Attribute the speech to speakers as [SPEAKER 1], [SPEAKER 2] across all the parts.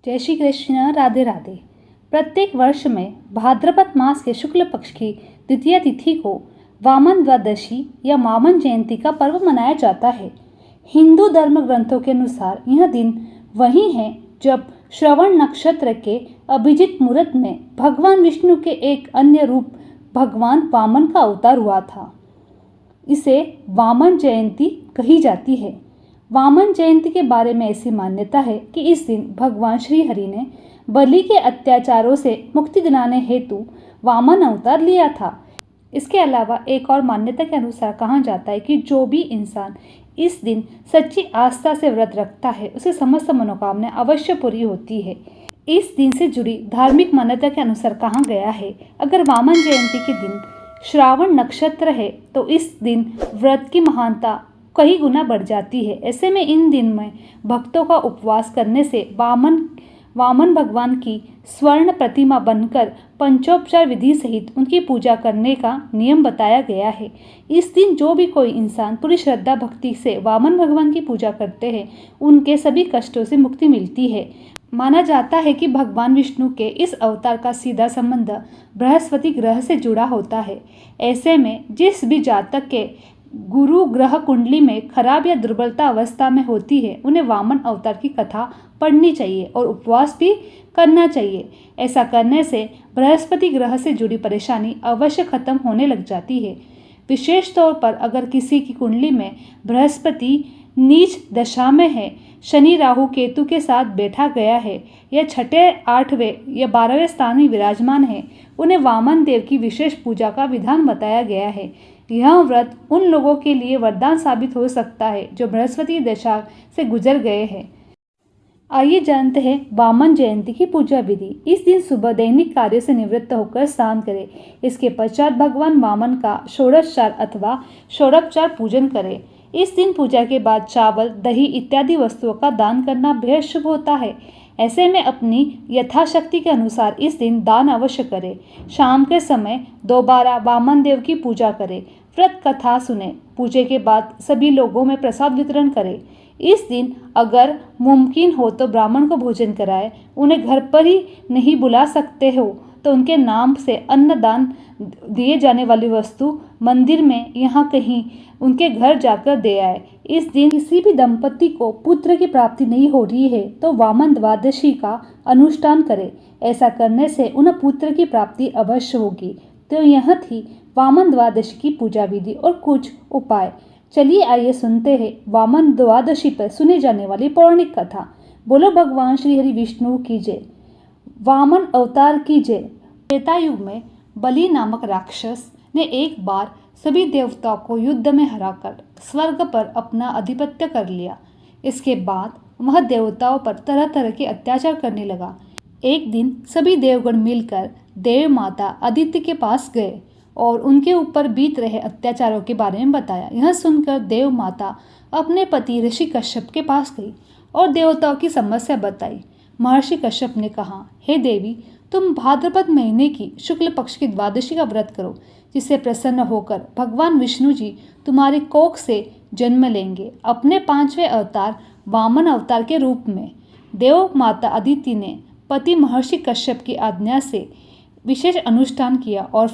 [SPEAKER 1] जय श्री कृष्ण। राधे राधे। प्रत्येक वर्ष में भाद्रपद मास के शुक्ल पक्ष की द्वितीय तिथि को वामन द्वादशी या वामन जयंती का पर्व मनाया जाता है। हिंदू धर्म ग्रंथों के अनुसार यह दिन वही है जब श्रवण नक्षत्र के अभिजीत मुहूर्त में भगवान विष्णु के एक अन्य रूप भगवान वामन का अवतार हुआ था। इसे वामन जयंती कही जाती है। वामन जयंती के बारे में ऐसी मान्यता है कि इस दिन भगवान श्री हरि ने बलि के अत्याचारों से मुक्ति दिलाने हेतु वामन अवतार लिया था। इसके अलावा एक और मान्यता के अनुसार कहा जाता है कि जो भी इंसान इस दिन सच्ची आस्था से व्रत रखता है उसे समस्त मनोकामना अवश्य पूरी होती है। इस दिन से जुड़ी धार्मिक मान्यता के अनुसार कहा गया है, अगर वामन जयंती के दिन श्रावण नक्षत्र है तो इस दिन व्रत की महानता कई गुना बढ़ जाती है। ऐसे में इन दिन में भक्तों का उपवास करने से वामन भगवान की स्वर्ण प्रतिमा बनकर पंचोपचार विधि सहित उनकी पूजा करने का नियम बताया गया है। इस दिन जो भी कोई इंसान पूरी श्रद्धा भक्ति से वामन भगवान की पूजा करते हैं उनके सभी कष्टों से मुक्ति मिलती है। माना जाता है कि भगवान विष्णु के इस अवतार का सीधा संबंध बृहस्पति ग्रह से जुड़ा होता है। ऐसे में जिस भी जातक के गुरु ग्रह कुंडली में खराब या दुर्बलता अवस्था में होती है उन्हें वामन अवतार की कथा पढ़नी चाहिए और उपवास भी करना चाहिए। ऐसा करने से बृहस्पति ग्रह से जुड़ी परेशानी अवश्य खत्म होने लग जाती है। विशेष तौर पर अगर किसी की कुंडली में बृहस्पति नीच दशा में है, शनि राहु केतु के साथ बैठा गया है या छठे 8वें या 12वें स्थान में विराजमान है, उन्हें वामन देव की विशेष पूजा का विधान बताया गया है। यह व्रत उन लोगों के लिए वरदान साबित हो सकता है जो बृहस्पति दशा से गुजर गए हैं। आइए जानते हैं वामन जयंती की पूजा विधि। इस दिन सुबह दैनिक कार्य से निवृत्त होकर स्नान करें। इसके पश्चात भगवान वामन का षोडशोपचार अथवा षोडशोपचार पूजन करें। इस दिन पूजा के बाद चावल, दही इत्यादि वस्तुओं का दान करना बेहद शुभ होता है। ऐसे में अपनी यथाशक्ति के अनुसार इस दिन दान अवश्य करें। शाम के समय दोबारा वामन देव की पूजा करें, व्रत कथा सुने। पूजा के बाद सभी लोगों में प्रसाद वितरण करें। इस दिन अगर मुमकिन हो तो ब्राह्मण को भोजन कराएं। उन्हें घर पर ही नहीं बुला सकते हो तो उनके नाम से अन्नदान दिए जाने वाली वस्तु मंदिर में यहाँ कहीं उनके घर जाकर दे आए। इस दिन किसी भी दंपति को पुत्र की प्राप्ति नहीं हो रही है तो वामन द्वादशी का अनुष्ठान करें। ऐसा करने से उन्हें पुत्र की प्राप्ति अवश्य होगी। तो यह थी वामन द्वादशी की पूजा विधि और कुछ उपाय। चलिए आइए सुनते हैं वामन द्वादशी पर सुनी जाने वाली पौराणिक कथा। बोलो भगवान श्री हरि विष्णु की जय। वामन अवतार की जय। त्रेता युग में बलि नामक राक्षस ने एक बार सभी देवताओं को युद्ध में हराकर स्वर्ग पर अपना आधिपत्य कर लिया। इसके बाद वह देवताओं पर तरह तरह के अत्याचार करने लगा। एक दिन सभी देवगण मिलकर देव माता अदिति के पास गए और उनके ऊपर बीत रहे अत्याचारों के बारे में बताया। यह सुनकर देव माता अपने पति ऋषि कश्यप के पास गई और देवताओं की समस्या बताई। महर्षि कश्यप ने कहा, हे देवी, तुम भाद्रपद महीने की शुक्ल पक्ष की द्वादशी का व्रत करो, जिससे प्रसन्न होकर भगवान विष्णु जी तुम्हारी कोख से जन्म लेंगे अपने 5वें अवतार वामन अवतार के रूप में। देव माता अदिति ने पति महर्षि कश्यप की आज्ञा से विशेष अनुष्ठान किया और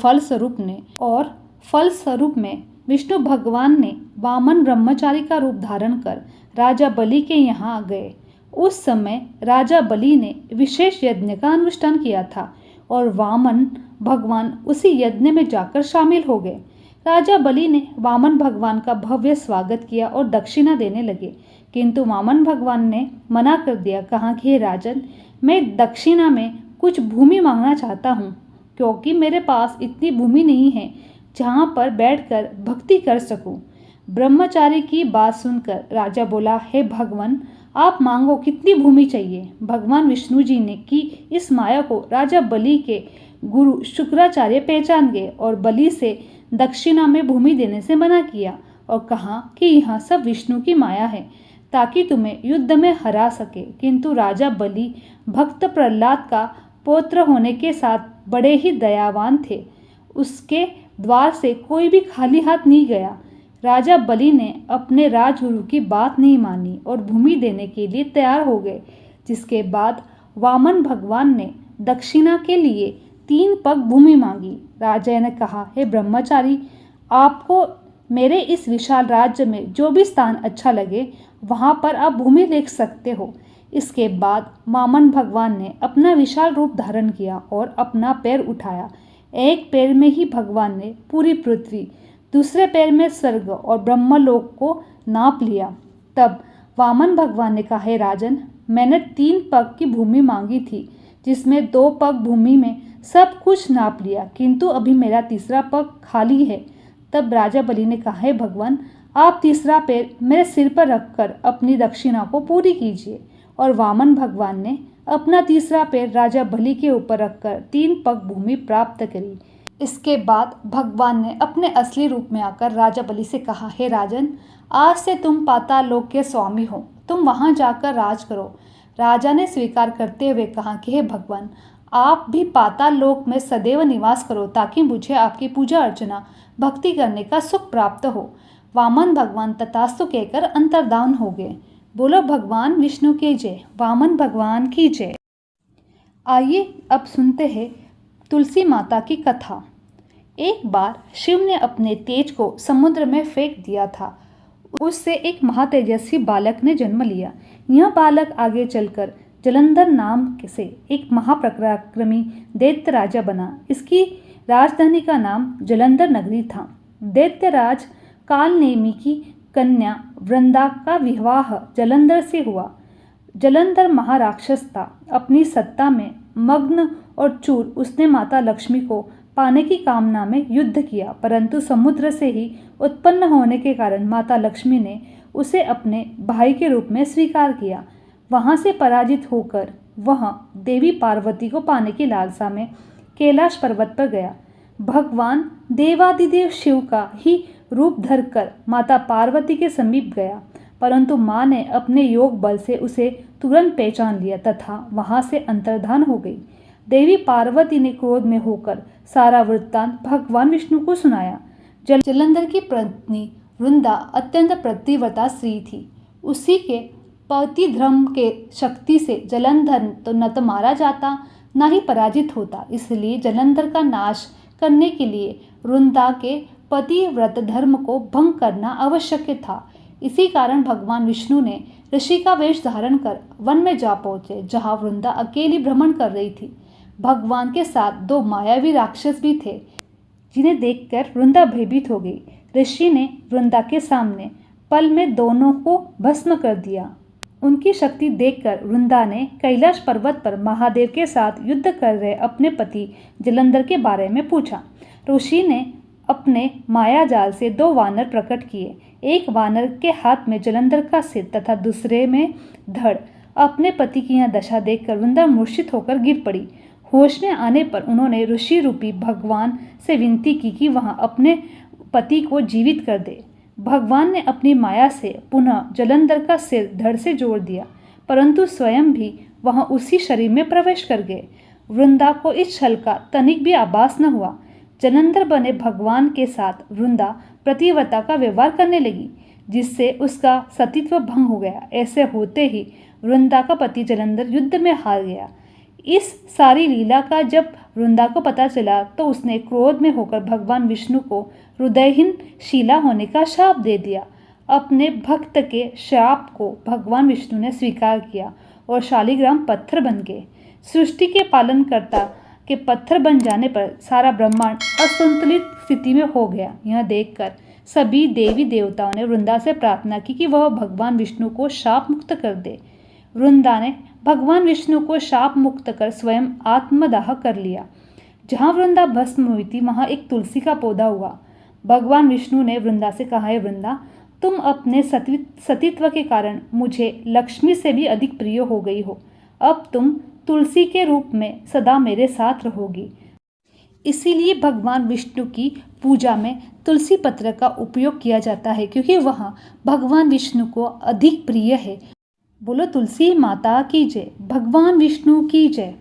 [SPEAKER 1] फलस्वरूप में विष्णु भगवान ने वामन ब्रह्मचारी का रूप धारण कर राजा बलि के यहाँ गए। उस समय राजा बलि ने विशेष यज्ञ का अनुष्ठान किया था और वामन भगवान उसी यज्ञ में जाकर शामिल हो गए। राजा बलि ने वामन भगवान का भव्य स्वागत किया और दक्षिणा देने लगे, किंतु वामन भगवान ने मना कर दिया। कहा कि हे राजन, मैं दक्षिणा में कुछ भूमि मांगना चाहता हूँ, क्योंकि मेरे पास इतनी भूमि नहीं है जहाँ पर बैठकर भक्ति कर सकूँ। ब्रह्मचारी की बात सुनकर राजा बोला, हे भगवान, आप मांगो, कितनी भूमि चाहिए। भगवान विष्णु जी ने की इस माया को राजा बलि के गुरु शुक्राचार्य पहचान गए और बलि से दक्षिणा में भूमि देने से मना किया और कहा कि यह सब विष्णु की माया है ताकि तुम्हें युद्ध में हरा सके। किंतु राजा बलि भक्त प्रहलाद का पौत्र होने के साथ बड़े ही दयावान थे। उसके द्वार से कोई भी खाली हाथ नहीं गया। राजा बलि ने अपने राजगुरु की बात नहीं मानी और भूमि देने के लिए तैयार हो गए, जिसके बाद वामन भगवान ने दक्षिणा के लिए 3 पग भूमि मांगी। राजा ने कहा, हे ब्रह्मचारी, आपको मेरे इस विशाल राज्य में जो भी स्थान अच्छा लगे वहाँ पर आप भूमि ले सकते हो। इसके बाद वामन भगवान ने अपना विशाल रूप धारण किया और अपना पैर उठाया। एक पैर में ही भगवान ने पूरी पृथ्वी, दूसरे पैर में स्वर्ग और ब्रह्मलोक को नाप लिया। तब वामन भगवान ने कहा, हे राजन, मैंने 3 पग की भूमि मांगी थी, जिसमें 2 पग भूमि में सब कुछ नाप लिया, किंतु अभी मेरा तीसरा पग खाली है। तब राजा बलि ने कहा, हे भगवान, आप तीसरा पैर मेरे सिर पर रखकर अपनी दक्षिणा को पूरी कीजिए। और वामन भगवान ने अपना तीसरा पैर राजा बलि के ऊपर रखकर 3 पग भूमि प्राप्त करी। इसके बाद भगवान ने अपने असली रूप में आकर राजा बलि से कहा, हे राजन, आज से तुम पाताल लोक के स्वामी हो, तुम वहां जाकर राज करो। राजा ने स्वीकार करते हुए कहा कि हे भगवान, आप भी पाताल लोक में सदैव निवास करो, ताकि मुझे आपकी पूजा अर्चना भक्ति करने का सुख प्राप्त हो। वामन भगवान तथास्तु कहकर अंतर्धान हो गए। बोलो भगवान विष्णु की जय, वामन भगवान की जय। आइए अब सुनते हैं तुलसी माता की कथा। एक बार शिव ने अपने तेज को समुद्र में फेंक दिया था। उससे एक महातेजस्वी बालक ने जन्म लिया। यह बालक आगे चलकर जलंधर नाम से एक महापराक्रमी दैत्य राजा बना। इसकी राजधानी का नाम जलंधर नगरी था। दैत्यराज कालनेमी की कन्या वृंदा का विवाह जलंधर से हुआ। जलंधर महाराक्षस था। अपनी सत्ता में मग्न और चूर उसने माता लक्ष्मी को पाने की कामना में युद्ध किया, परंतु समुद्र से ही उत्पन्न होने के कारण माता लक्ष्मी ने उसे अपने भाई के रूप में स्वीकार किया। वहां से पराजित होकर वह देवी पार्वती को पाने की लालसा में कैलाश पर्वत पर गया। भगवान देवादिदेव शिव का ही रूप धरकर माता पार्वती के समीप गया, परंतु माँ ने अपने योग बल से उसे तुरंत पहचान लिया तथा वहां से अंतर्धान हो गई। देवी पार्वती ने क्रोध में होकर सारा वृत्तांत भगवान विष्णु को सुनाया। जलंधर की पत्नी वृंदा अत्यंत पतिव्रता स्त्री थी। उसी के पति धर्म के शक्ति से जलंधर तो न तो मारा जाता, न ही पराजित होता। इसलिए जलंधर का नाश करने के लिए वृंदा के पतिव्रत धर्म को भंग करना आवश्यक था। इसी कारण भगवान विष्णु ने ऋषि का वेश धारण कर वन में जा पहुंचे, जहां वृंदा अकेली भ्रमण कर रही थी। भगवान के साथ 2 मायावी राक्षस भी थे, जिन्हें देखकर वृंदा भयभीत हो गई। ऋषि ने वृंदा के सामने पल में दोनों को भस्म कर दिया। उनकी शक्ति देखकर वृंदा ने कैलाश पर्वत पर महादेव के साथ युद्ध कर रहे अपने पति जलंधर के बारे में पूछा। ऋषि ने अपने माया जाल से 2 वानर प्रकट किए। एक वानर के हाथ में जलंधर का सिर तथा दूसरे में धड़। अपने पति की यह दशा देखकर वृंदा मूर्छित होकर गिर पड़ी। होश में आने पर उन्होंने ऋषि रूपी भगवान से विनती की कि वह अपने पति को जीवित कर दे। भगवान ने अपनी माया से पुनः जलंधर का सिर धड़ से जोड़ दिया, परंतु स्वयं भी वह उसी शरीर में प्रवेश कर गए। वृंदा को इस छल का तनिक भी आभास न हुआ। जलंधर बने भगवान के साथ वृंदा प्रतिव्रता का व्यवहार करने लगी, जिससे उसका सतीत्व भंग हो गया। ऐसे होते ही वृंदा का पति जलंधर युद्ध में हार गया। इस सारी लीला का जब वृंदा को पता चला तो उसने क्रोध में होकर भगवान विष्णु को हृदयहीन शीला होने का शाप दे दिया। अपने भक्त के शाप को भगवान विष्णु ने स्वीकार किया और शालिग्राम पत्थर बन गए। सृष्टि के पालनकर्ता के पत्थर बन जाने पर सारा ब्रह्मांड असंतुलित स्थिति में हो गया। यह देखकर सभी देवी देवताओं ने वृंदा से प्रार्थना की कि वह भगवान विष्णु को शाप मुक्त कर दे। वृंदा ने भगवान विष्णु को शाप मुक्त कर स्वयं आत्मदाह कर लिया। जहाँ वृंदा भस्म हुई थी वहाँ एक तुलसी का पौधा हुआ। भगवान विष्णु ने वृंदा से कहा, है वृंदा, तुम अपने सतीत्व के कारण मुझे लक्ष्मी से भी अधिक प्रिय हो गई हो। अब तुम तुलसी के रूप में सदा मेरे साथ रहोगी। इसीलिए भगवान विष्णु की पूजा में तुलसी पत्र का उपयोग किया जाता है, क्योंकि वह भगवान विष्णु को अधिक प्रिय है। बोलो तुलसी माता की जय, भगवान विष्णु की जय।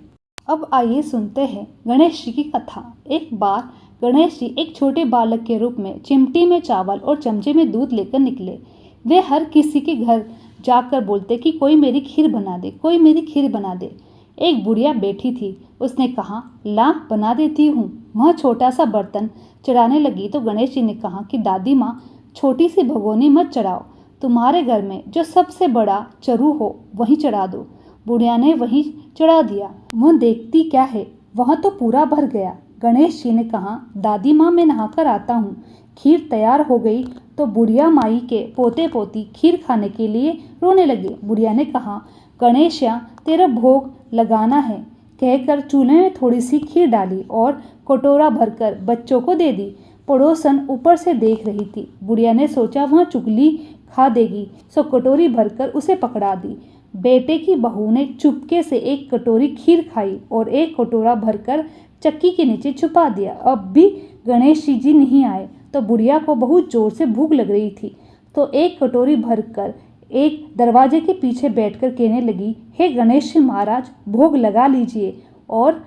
[SPEAKER 1] अब आइए सुनते हैं गणेश जी की कथा। एक बार गणेश जी एक छोटे बालक के रूप में चिमटी में चावल और चमचे में दूध लेकर निकले। वे हर किसी के घर जाकर बोलते कि कोई मेरी खीर बना दे, कोई मेरी खीर बना दे। एक बुढ़िया बैठी थी। उसने कहा, ला बना देती हूँ। वह छोटा सा बर्तन चढ़ाने लगी तो गणेश जी ने कहा कि दादी माँ, छोटी सी भगोनी मत चढ़ाओ, तुम्हारे घर में जो सबसे बड़ा चरु हो वहीं चढ़ा दो। बुढ़िया ने वहीं चढ़ा दिया। वह देखती क्या है, वह तो पूरा भर गया। गणेश जी ने कहा, दादी माँ, मैं नहाकर आता हूँ। खीर तैयार हो गई तो बुढ़िया माई के पोते पोती खीर खाने के लिए रोने लगे। बुढ़िया ने कहा, गणेशिया, तेरा भोग लगाना है, कहकर चूल्हे में थोड़ी सी खीर डाली और कटोरा भरकर बच्चों को दे दी। पड़ोसन ऊपर से देख रही थी। बुढ़िया ने सोचा वह चुगली खा देगी, सो कटोरी भरकर उसे पकड़ा दी। बेटे की बहू ने चुपके से एक कटोरी खीर खाई और एक कटोरा भरकर चक्की के नीचे छुपा दिया। अब भी गणेश जी नहीं आए तो बुढ़िया को बहुत जोर से भूख लग रही थी, तो एक कटोरी भरकर एक दरवाजे के पीछे बैठकर कहने लगी, हे गणेश जी महाराज, भोग लगा लीजिए, और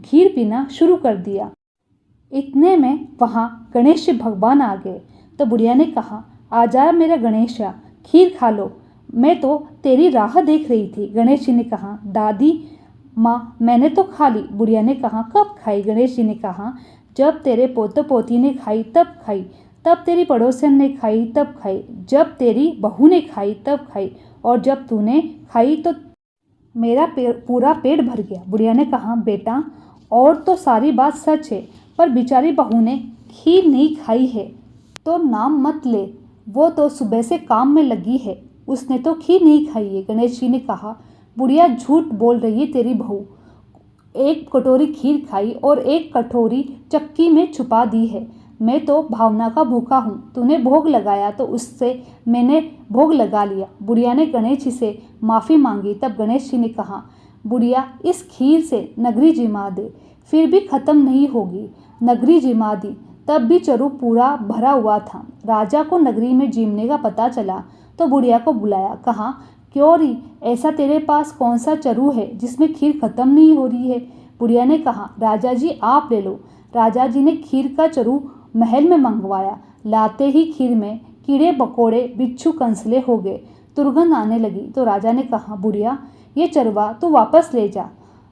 [SPEAKER 1] खीर पीना शुरू कर दिया। इतने में वहाँ गणेश जी भगवान आ गए तो बुढ़िया ने कहा, आजा मेरा गणेशा, खीर खा लो, मैं तो तेरी राह देख रही थी। गणेश जी ने कहा, दादी माँ, मैंने तो खा ली। बुढ़िया ने कहा, कब खाई? गणेश जी ने कहा, जब तेरे पोते पोती ने खाई तब खाई, तब तेरी पड़ोसन ने खाई तब खाई, जब तेरी बहू ने खाई तब खाई, और जब तूने खाई तो मेरा पूरा पेट भर गया। बुढ़िया ने कहा, बेटा, और तो सारी बात सच है, पर बेचारी बहू ने खीर नहीं खाई है तो नाम मत ले, वो तो सुबह से काम में लगी है, उसने तो खीर नहीं खाई है। गणेश जी ने कहा, बुढ़िया, झूठ बोल रही है तेरी बहू, एक कटोरी खीर खाई और एक कटोरी चक्की में छुपा दी है। मैं तो भावना का भूखा हूँ, तूने भोग लगाया तो उससे मैंने भोग लगा लिया। बुढ़िया ने गणेश जी से माफ़ी मांगी। तब गणेश जी ने कहा, बुढ़िया, इस खीर से नगरी जिमा दे, फिर भी ख़त्म नहीं होगी। नगरी जिमा दी, तब भी चरु पूरा भरा हुआ था। राजा को नगरी में जिमने का पता चला तो बुढ़िया को बुलाया, कहा, क्यों री, ऐसा तेरे पास कौन सा चरु है जिसमें खीर खत्म नहीं हो रही है? बुढ़िया ने कहा, राजा जी आप ले लो। राजा जी ने खीर का चरु महल में मंगवाया। लाते ही खीर में कीड़े मकोड़े बिच्छू कंसले हो गए, दुर्गंध आने लगी। तो राजा ने कहा, बुढ़िया, ये चरवा तू वापस ले जा।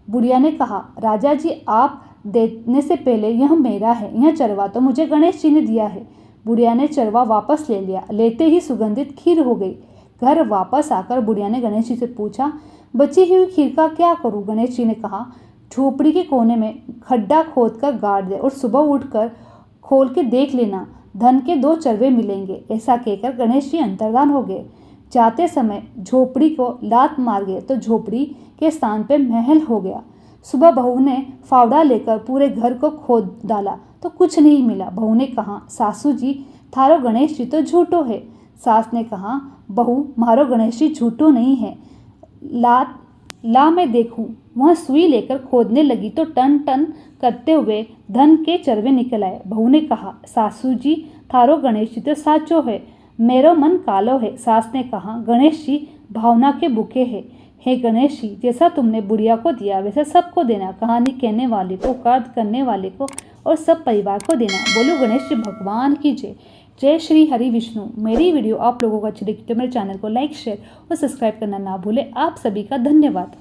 [SPEAKER 1] बुढ़िया ने कहा, राजा जी आप देने से पहले यह मेरा है, यह चरवा तो मुझे गणेश जी ने दिया है। बुढ़िया ने चरवा वापस ले लिया। लेते ही सुगंधित खीर हो गई। घर वापस आकर बुढ़िया ने गणेश जी से पूछा, बची हुई खीर का क्या करूं? गणेश जी ने कहा, झोपड़ी के कोने में खड्डा खोद कर गाड़ दे और सुबह उठकर खोल के देख लेना, धन के 2 चरवे मिलेंगे। ऐसा कहकर गणेश जी अंतर्धान हो गए। जाते समय झोपड़ी को लात मार गए तो झोपड़ी के स्थान पर महल हो गया। सुबह बहू ने फावड़ा लेकर पूरे घर को खोद डाला तो कुछ नहीं मिला। बहू ने कहा, सासू जी, थारो गणेश जी तो झूठो है। सास ने कहा, बहू, मारो गणेश जी झूठो नहीं है, ला मैं देखूं। वह सुई लेकर खोदने लगी तो टन टन करते हुए धन के चरवे निकल आए। बहू ने कहा, सासू जी, थारो गणेश जी तो साचो है, मेरो मन कालो है। सास ने कहा, गणेश जी भावना के भूखे हैं। हे गणेश जी, जैसा तुमने बुढ़िया को दिया वैसे सबको देना, कहानी कहने वाले को, कार्य करने वाले को और सब परिवार को देना। बोलो गणेश जी भगवान की जय। जय श्री हरि विष्णु। मेरी वीडियो आप लोगों को अच्छी लगी तो मेरे चैनल को लाइक, शेयर और सब्सक्राइब करना ना भूलें। आप सभी का धन्यवाद।